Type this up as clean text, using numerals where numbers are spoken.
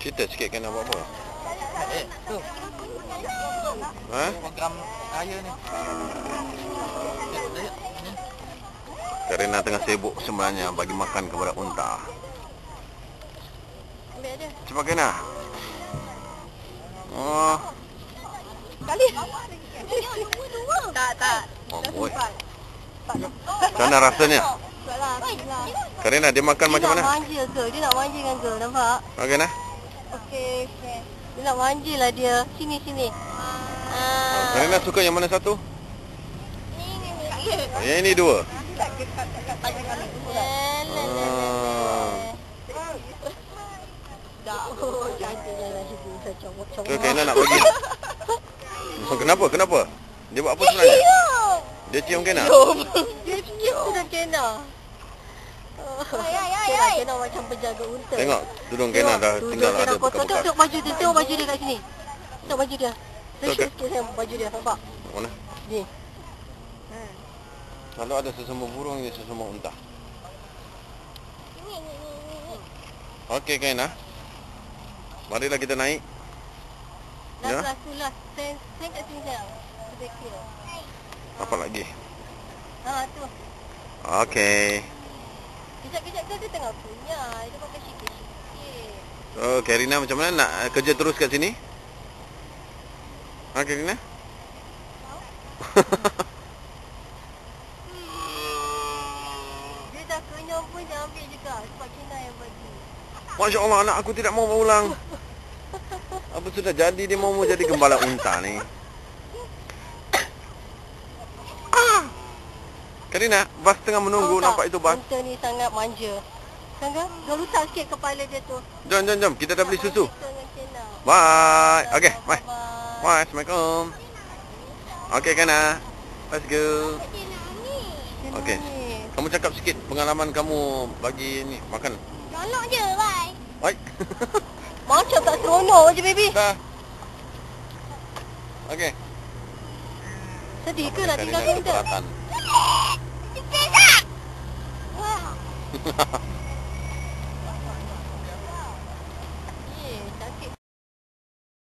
Cerita sikit kena buat apa? Tu. Ha? Program raya ni. Karina tengah sibuk sebenarnya bagi makan kepada unta. Ambil aja. Cepat Karina. Oh, Kali. Tak. oh boy. Macam mana rasanya? Taklah. Karina, dia makan macam mana? Dia nak manja ke? Dia nak manja kan ke? Nampak? Okey nah. Okey. Dia nak manja lah dia. Sini. Karina suka yang mana satu? Yang ini dua. Ke Karina nak bagi? Kenapa? Dia buat apa sebenarnya? Dia cium Karina? Dia cium dah kena. Kena macam penjaga unta. Tengok, tudung Karina dah tinggal ada bekas-bekas. Tengok baju dia, tengok baju dia kat sini. Tengok baju dia. Okey. Sikit saya baju dia, nampak? Mana? Ni. Kalau ada sesama burung, ini sesama unta. Okey Karina. Marilah kita naik. Ya. Last. Sen kat sini sayang. Sedekil. Apa lagi? Tu. Okey. Kejap dia tengah punya. Dia pakai sikit-sikit. Oh, Karina macam mana nak kerja terus kat sini? Ha, Karina? Dia dah kenyang pun dia ambil juga. Sebab Kina yang bagi. Masya Allah, anak aku tidak mau ulang. Apa sudah jadi dia mau jadi gembala unta ni? Karina, bas tengah menunggu, nampak itu bas. Unta ni sangat manja. Sangat? Dah lutak sikit kepala dia tu. Jom. Kita dah beli susu. Dengan Kina. Bye. Okey, bye. Bye. Bye. Assalamualaikum. Okey, Karina. Let's go. Okey. Kamu cakap sikit pengalaman kamu bagi ni makan. Tolong je, bye. Baik. Macam tak seronok je, baby. Dah. Okey. Sedih ke nak tinggal Karina kita? keberatan. Wah.